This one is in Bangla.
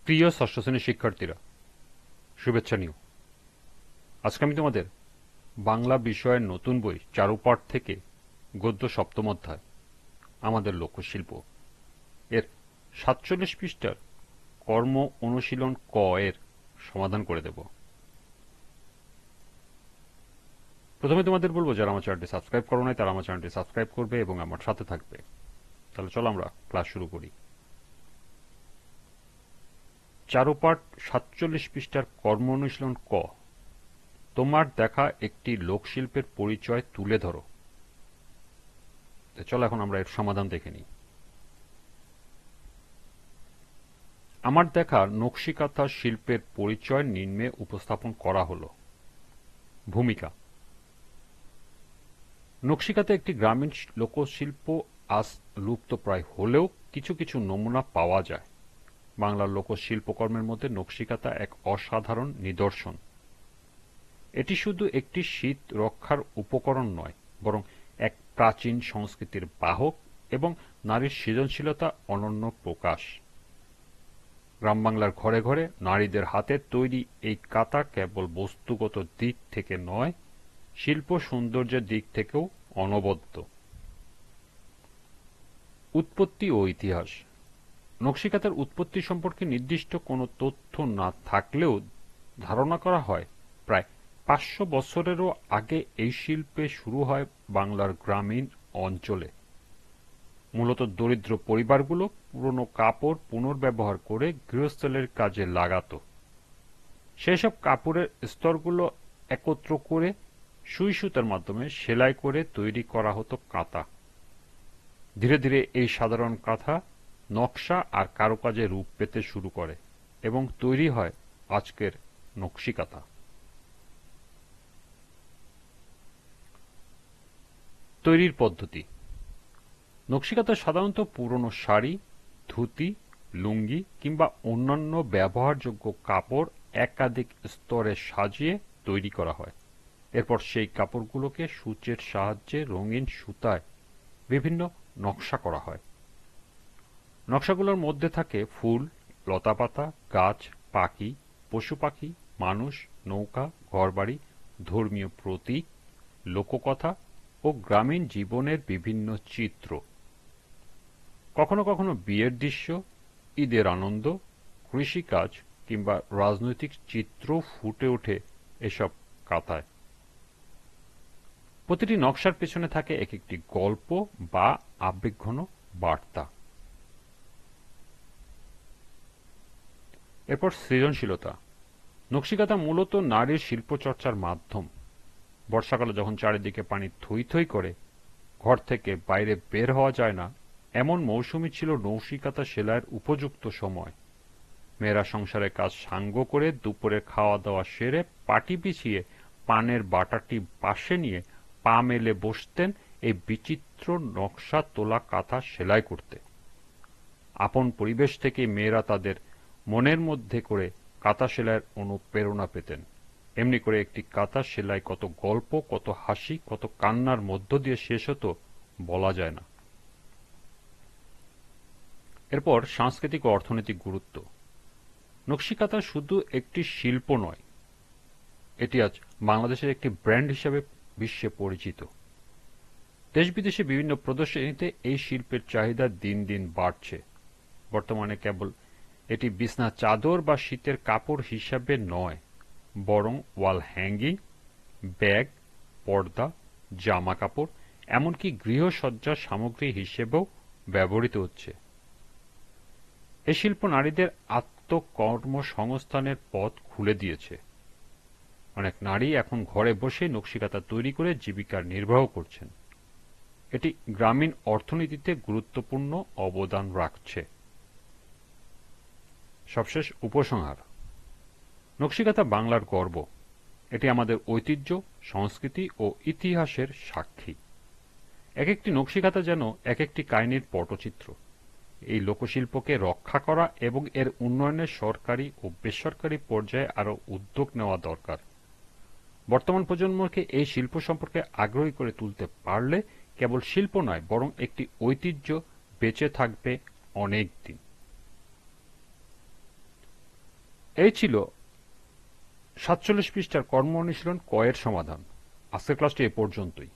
প্রিয় ষষ্ঠ শ্রেণীর শিক্ষার্থীরা, শুভেচ্ছা নিও। আজকে আমি তোমাদের বাংলা বিষয়ের নতুন বই চারুপাঠ থেকে গদ্য সপ্তম অধ্যায় আমাদের লোকশিল্প এর ৪৭ পৃষ্ঠার কর্ম অনুশীলন ক এর সমাধান করে দেব। প্রথমে তোমাদের বলবো, যারা আমার চ্যানেলটি সাবস্ক্রাইব করো নাই তারা আমার চ্যানেলটি সাবস্ক্রাইব করবে এবং আমার সাথে থাকবে। তাহলে চলো আমরা ক্লাস শুরু করি। চারুপাঠ ৪৭ পৃষ্ঠার কর্ম অনুশীলন ক। তোমার দেখা একটি লোকশিল্পের পরিচয় তুলে ধরো। চলো এখন আমরা এর সমাধান দেখে নিই। আমার দেখা নকশিকাঁথা শিল্পের পরিচয় নিম্নে উপস্থাপন করা হলো। ভূমিকা: নকশিকাঁথা একটি গ্রামীণ লোকশিল্প, আজ লুপ্তপ্রায় হলেও কিছু কিছু নমুনা পাওয়া যায়। বাংলার লোকশিল্পকর্মের মধ্যে নকশিকাঁথা এক অসাধারণ নিদর্শন। এটি শুধু একটি শীত রক্ষার উপকরণ নয়, বরং এক প্রাচীন সংস্কৃতির বাহক এবং নারীর সৃজনশীলতা অনন্য প্রকাশ। গ্রামবাংলার ঘরে ঘরে নারীদের হাতে তৈরি এই কাঁথা কেবল বস্তুগত দিক থেকে নয়, শিল্প সৌন্দর্যের দিক থেকেও অনবদ্য। উৎপত্তি ও ইতিহাস: নকশিকাঁথার উৎপত্তি সম্পর্কে নির্দিষ্ট কোনো তথ্য না থাকলেও ধারণা করা হয় প্রায় ৫০০ বছরেরও আগে এই শিল্পে শুরু হয় বাংলার গ্রামীণ অঞ্চলে। মূলত দরিদ্র পরিবারগুলো পুরনো কাপড় পুনর্ব্যবহার করে গৃহস্থলের কাজে লাগাত। সেসব কাপড়ের স্তরগুলো একত্র করে সুই সুতার মাধ্যমে সেলাই করে তৈরি করা হতো কাঁথা। ধীরে ধীরে এই সাধারণ কাঁথা নকশা আর কারুকাজে রূপ পেতে শুরু করে এবং তৈরি হয় আজকের নকশিকাঁথা। তৈরির পদ্ধতি: নকশিকাঁথা সাধারণত পুরনো শাড়ি, ধুতি, লুঙ্গি কিংবা অন্যান্য ব্যবহারযোগ্য কাপড় একাধিক স্তরে সাজিয়ে তৈরি করা হয়। এরপর সেই কাপড়গুলোকে সূচের সাহায্যে রঙিন সুতায় বিভিন্ন নকশা করা হয়। নকশাগুলোর মধ্যে থাকে ফুল, লতাপাতা, গাছ, পাখি, পশু পাখি, মানুষ, নৌকা, ঘরবাড়ি, ধর্মীয় প্রতীক, লোককথা ও গ্রামীণ জীবনের বিভিন্ন চিত্র। কখনো কখনো বিয়ের দৃশ্য, ঈদের আনন্দ, কৃষিকাজ কিংবা রাজনৈতিক চিত্র ফুটে ওঠে এসব কাঁথায়। প্রতিটি নকশার পেছনে থাকে এক একটি গল্প বা আবেগঘন বার্তা। এরপর সৃজনশীলতা: নকশিকাঁথা মূলত নারীর শিল্পচর্চার মাধ্যম। বর্ষাকালে যখন চারিদিকে পানি থই থই করে, ঘর থেকে বাইরে বের হওয়া যায় না, এমন মৌসুমই ছিল নকশিকাঁথা সেলাইয়ের উপযুক্ত সময়। মেয়েরা সংসারের কাজ সাঙ্গ করে দুপুরের খাওয়া দাওয়া সেরে পাটি বিছিয়ে পানের বাটাটি পাশে নিয়ে পা মেলে বসতেন এই বিচিত্র নকশা তোলা কাঁথা সেলাই করতে। আপন পরিবেশ থেকে মেয়েরা তাদের মনের মধ্যে করে কাঁথা সেলাইয়ের অনুপ্রেরণা পেতেন। এমনি করে একটি কাঁথা সেলাই কত গল্প, কত হাসি, কত কান্নার মধ্য দিয়ে শেষ হতো বলা যায় না। এরপর সাংস্কৃতিক ও অর্থনৈতিক গুরুত্ব: নকশিকাঁথা শুধু একটি শিল্প নয়, এটি আজ বাংলাদেশের একটি ব্র্যান্ড হিসেবে বিশ্বে পরিচিত। দেশ বিদেশে বিভিন্ন প্রদর্শনীতে এই শিল্পের চাহিদা দিন দিন বাড়ছে। বর্তমানে কেবল এটি বিছনা চাদর বা শীতের কাপড় হিসাবে নয়, বরং ওয়াল হ্যাঙ্গিং, ব্যাগ, পর্দা, জামা কাপড়, এমনকি গৃহসজ্জার সামগ্রী হিসেবেও ব্যবহৃত হচ্ছে। এই শিল্প নারীদের আত্মকর্মসংস্থানের পথ খুলে দিয়েছে। অনেক নারী এখন ঘরে বসে নকশিকাঁথা তৈরি করে জীবিকা নির্বাহ করছেন। এটি গ্রামীণ অর্থনীতিতে গুরুত্বপূর্ণ অবদান রাখছে। সবশেষ উপসংহার: নকশিকাঁথা বাংলার গর্ব। এটি আমাদের ঐতিহ্য, সংস্কৃতি ও ইতিহাসের সাক্ষী। এক একটি নকশিকাঁথা যেন এক একটি কাহিনীর পটচিত্র। এই লোকশিল্পকে রক্ষা করা এবং এর উন্নয়নে সরকারি ও বেসরকারি পর্যায়ে আরও উদ্যোগ নেওয়া দরকার। বর্তমান প্রজন্মকে এই শিল্প সম্পর্কে আগ্রহী করে তুলতে পারলে কেবল শিল্প নয়, বরং একটি ঐতিহ্য বেঁচে থাকবে অনেক দিন। এই ছিল 47 পৃষ্ঠার কর্ম অনুশীলন ক এর সমাধান। আজকের ক্লাসটি এ পর্যন্তই।